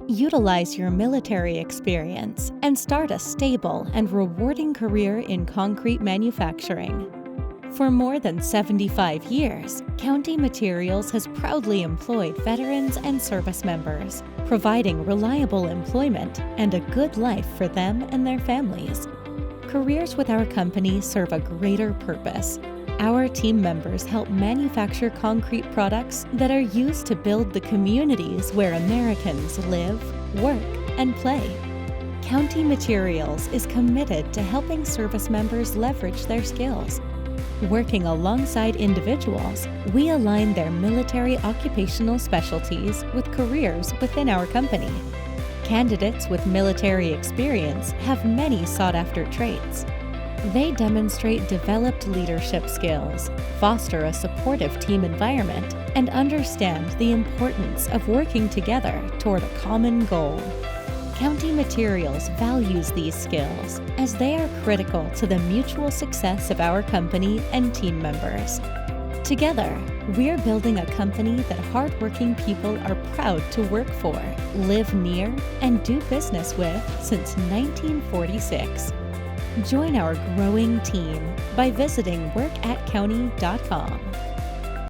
Utilize your military experience and start a stable and rewarding career in concrete manufacturing. For more than 75 years, County Materials has proudly employed veterans and service members, providing reliable employment and a good life for them and their families. Careers with our company serve a greater purpose. Our team members help manufacture concrete products that are used to build the communities where Americans live, work, and play. County Materials is committed to helping service members leverage their skills. Working alongside individuals, we align their military occupational specialties with careers within our company. Candidates with military experience have many sought-after traits. They demonstrate developed leadership skills, foster a supportive team environment, and understand the importance of working together toward a common goal. County Materials values these skills as they are critical to the mutual success of our company and team members. Together, we're building a company that hardworking people are proud to work for, live near, and do business with since 1946. Join our growing team by visiting workatcounty.com.